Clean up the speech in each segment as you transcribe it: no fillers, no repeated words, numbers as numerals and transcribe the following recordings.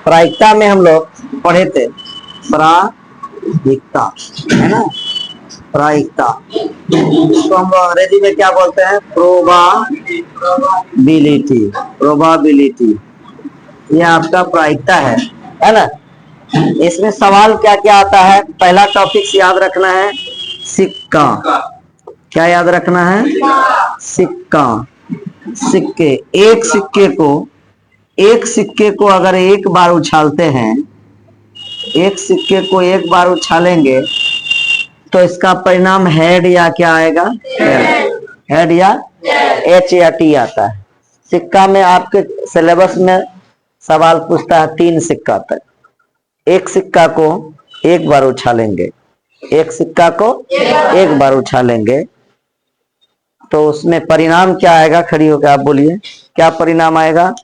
प्रायिकता में हम लोग पढ़े थे प्रायिकता, है ना, प्रायिकता तो हम लोग अंग्रेजी में क्या बोलते हैं, प्रोबाबिलिटी। प्रोबाबिलिटी ये आपका प्रायिकता है ना। इसमें सवाल क्या क्या आता है, पहला टॉपिक याद रखना है सिक्का। क्या याद रखना है, सिक्का। सिक्के, एक सिक्के को अगर एक बार उछालते हैं, एक सिक्के को एक बार उछालेंगे तो इसका परिणाम हेड या क्या आएगा, हेड या एच या टी आता है। सिक्का में आपके सिलेबस में सवाल पूछता है 3 सिक्का तक। एक सिक्का को एक बार उछालेंगे, एक सिक्का को एक बार उछालेंगे तो उसमें परिणाम क्या आएगा, खड़ी होकर आप बोलिए क्या परिणाम आएगा,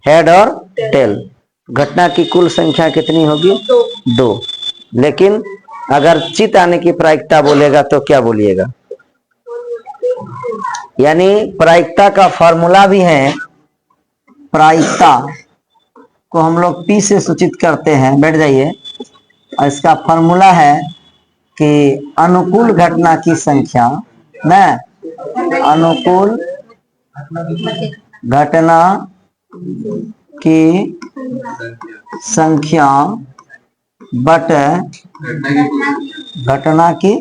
हेड और टेल। घटना की कुल संख्या कितनी होगी, 2। लेकिन अगर चित आने की प्रायिकता बोलेगा तो क्या बोलिएगा, यानी प्रायिकता का फॉर्मूला भी है। प्रायिकता को हम लोग पी से सूचित करते हैं, बैठ जाइए। और इसका फॉर्मूला है कि अनुकूल घटना की संख्या न, अनुकूल घटना की संख्या बटे घटना की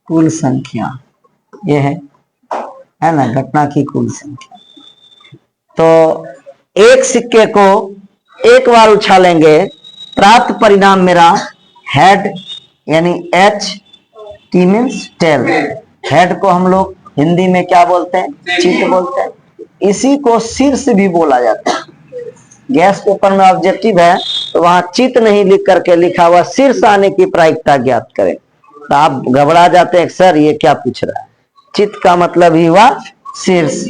कुल संख्या, ये है ना, घटना की कुल संख्या। तो एक सिक्के को एक बार उछालेंगे, प्राप्त परिणाम मेरा हेड यानी H, T means tail. Head को हम लोग हिंदी में क्या बोलते हैं, चित बोलते हैं। इसी को शीर्ष भी बोला जाता है। गैस पेपर में ऑब्जेक्टिव है तो वहां चित नहीं लिख करके लिखा हुआ शीर्ष आने की प्रायिकता ज्ञात करें, तो आप घबरा जाते हैं सर ये क्या पूछ रहा है। चित का मतलब ही हुआ शीर्ष,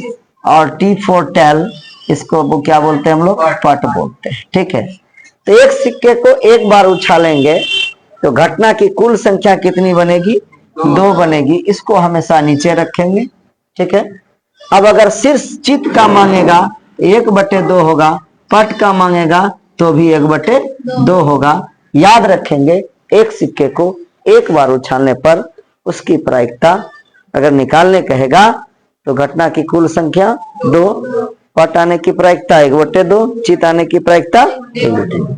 और टी फॉर टेल, इसको वो क्या बोलते हैं हम लोग, पट बोलते हैं। ठीक है, तो एक सिक्के को एक बार उछालेंगे तो घटना की कुल संख्या कितनी बनेगी, 2 बनेगी। इसको हमेशा नीचे रखेंगे। ठीक है, अब अगर शीर्ष चित का मांगेगा 1/2 होगा, पट का मांगेगा तो भी 1/2 होगा। याद रखेंगे एक सिक्के को एक बार उछालने पर उसकी प्रायिकता अगर निकालने कहेगा तो घटना की कुल संख्या 2, पट आने की प्रायिकता 1/2, चित आने की प्रायिकता 1/2।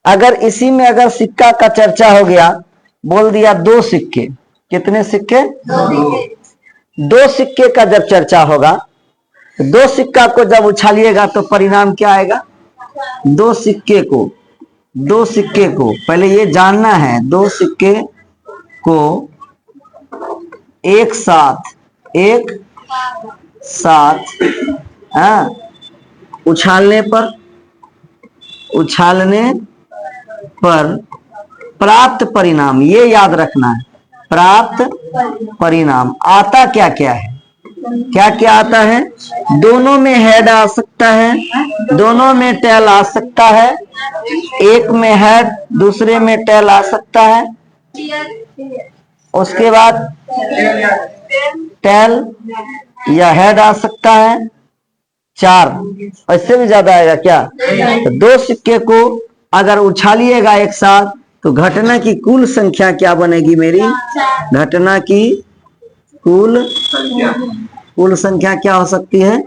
अगर इसी में अगर सिक्का का चर्चा हो गया, बोल दिया 2 सिक्के, कितने सिक्के, 2 सिक्के का जब चर्चा होगा, 2 सिक्का को जब उछालिएगा तो परिणाम क्या आएगा, 2 सिक्के को पहले ये जानना है, 2 सिक्के को एक साथ उछालने पर प्राप्त परिणाम, ये याद रखना है, प्राप्त परिणाम आता क्या क्या है, क्या क्या आता है। दोनों में हेड आ सकता है, दोनों में टेल आ सकता है, एक में हेड दूसरे में टेल आ सकता है, उसके बाद टेल या हेड आ सकता है, 4 इससे भी ज्यादा आएगा क्या। तो 2 सिक्के को अगर उछालिएगा एक साथ तो घटना की कुल संख्या क्या बनेगी मेरी, घटना की कुल संख्या क्या हो सकती है,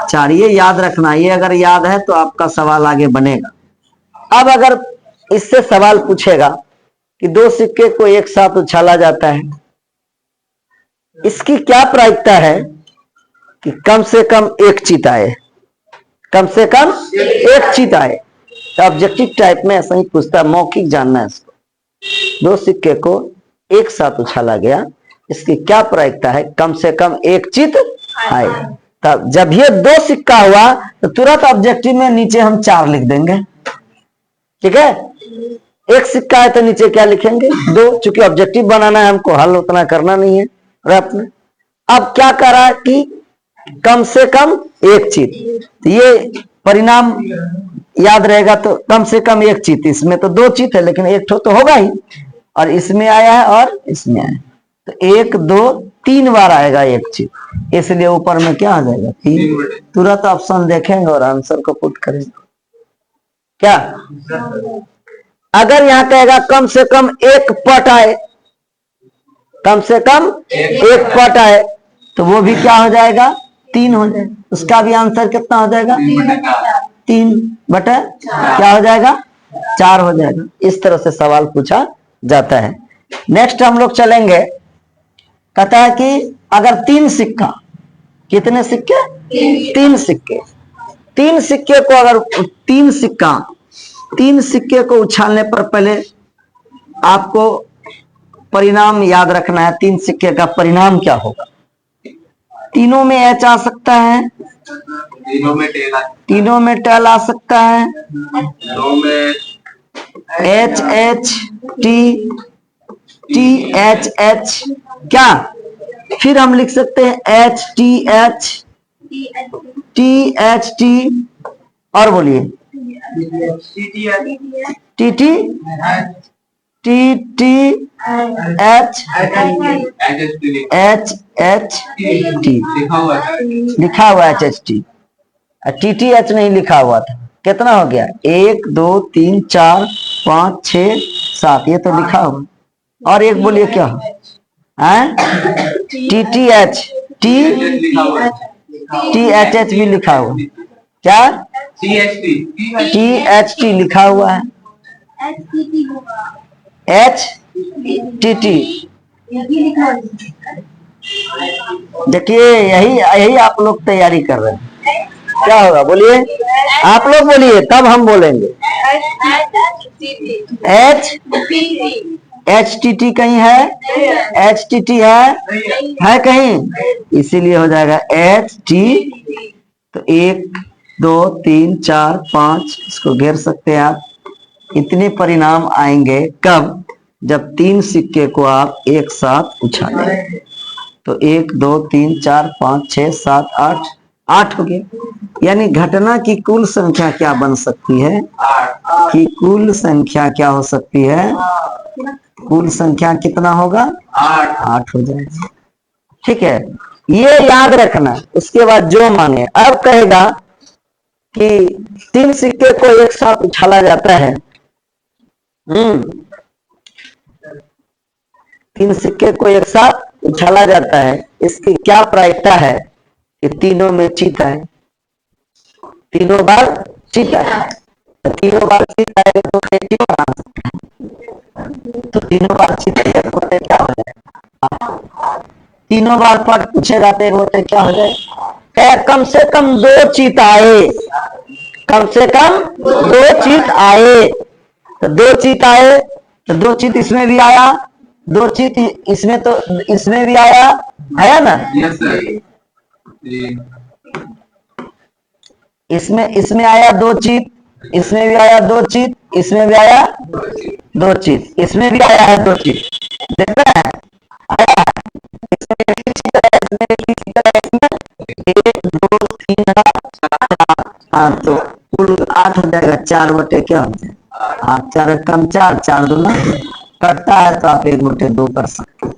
4। ये याद रखना, ये अगर याद है तो आपका सवाल आगे बनेगा। अब अगर इससे सवाल पूछेगा कि 2 सिक्के को एक साथ उछाला जाता है, इसकी क्या प्रायिकता है कि कम से कम एक चित आए, कम से कम एक चित आए। तो ऑब्जेक्टिव टाइप में ऐसा ही पूछता है, मौखिक जानना है इसको। 2 सिक्के को एक साथ उछाला गया, इसकी क्या प्रायिकता है, कम से कम एक चित आए। तब जब ये 2 सिक्का हुआ तो तुरंत ऑब्जेक्टिव में नीचे हम 4 लिख देंगे। ठीक है, एक सिक्का है तो नीचे क्या लिखेंगे, 2, चूंकि ऑब्जेक्टिव बनाना है हमको, हल उतना करना नहीं है रैप में। अब क्या करा कि कम से कम एक चित, तो ये परिणाम याद रहेगा। तो कम से कम एक चित, इसमें तो 2 चित है लेकिन एक ठो तो होगा ही, और इसमें आया है और इसमें आया है, तो तो 1 2 3 बार आएगा एक चीज, इसलिए ऊपर में क्या आ जाएगा 3। तुरंत ऑप्शन देखेंगे और आंसर को पुट करेंगे। क्या अगर यहाँ कहेगा कम से कम एक पट आए, कम से कम एक पट आए, तो वो भी क्या हो जाएगा 3 हो जाएगा। उसका भी आंसर कितना हो जाएगा 3 बटा क्या हो जाएगा 4 हो जाएगा। इस तरह से सवाल पूछा जाता है। नेक्स्ट हम लोग चलेंगे, कहता है कि अगर 3 सिक्का, कितने सिक्के 3 सिक्के, 3 सिक्के को अगर 3 सिक्के को उछालने पर पहले आपको परिणाम याद रखना है। 3 सिक्के का परिणाम क्या होगा। तीनों में एच आ सकता है, तीनों में टेल आ सकता है, H H T T H H, क्या फिर हम लिख सकते हैं एच टी टी, और बोलिए T T T T H H T लिखा हुआ H H T, T T H नहीं लिखा हुआ था। कितना हो गया 1 2 3 4 5 6 7, ये तो लिखा हुआ। और एक बोलिए क्या है T T H T H भी लिखा हुआ, क्या टी एच टी लिखा हुआ है, एच टी टी। देखिए यही आप लोग तैयारी कर रहे हैं। क्या होगा बोलिए, आप लोग बोलिए तब हम बोलेंगे। एच टी टी कहीं है, एच टी टी है कहीं, इसीलिए हो जाएगा एच टी। तो 1 2 3 4 5 इसको घेर सकते हैं आप। इतने परिणाम आएंगे कब, जब 3 सिक्के को आप एक साथ उछालें। तो 1 2 3 4 5 6 7 8 हो गया। यानी घटना की कुल संख्या क्या बन सकती है, कि कुल संख्या क्या हो सकती है, कुल संख्या कितना होगा 8 हो जाएगा। ठीक है, ये याद रखना। उसके बाद जो मांगे, अब कहेगा कि 3 सिक्के को एक साथ उछाला जाता है। 3 सिक्के को एक साथ उछाला जाता है, इसकी क्या प्रायिकता है कि तीनों में चित आए, तीनों बार चित आए। तो तीनों बार चित आएगा तो क्यों बना सकता है, तो तीनों बार चित आएगा तो क्या हो जाएगा, तीनों बार पट पूछे जाते हैं क्या हो जाए, कम से कम 2 चित आए, कम से कम 2 चित आए। तो 2 चित आए, तो 2 चित इसमें भी आया, 2 चित इसमें, तो इसमें भी आया है ना। Yes sir. इसमें आया 2 चित, इसमें भी आया 2 चित, इसमें भी आया 2 चित, इसमें भी आया है 2 चित, देख रहे हैं आया, इसमें 1 2 3 4, हाँ तो कुल 8 हो जाएगा। 4 बटे क्या हो जाएगा 8, 4 कम 4, 4 दूना कटता है, तो आप 1 बटे 2 कर सकते हैं।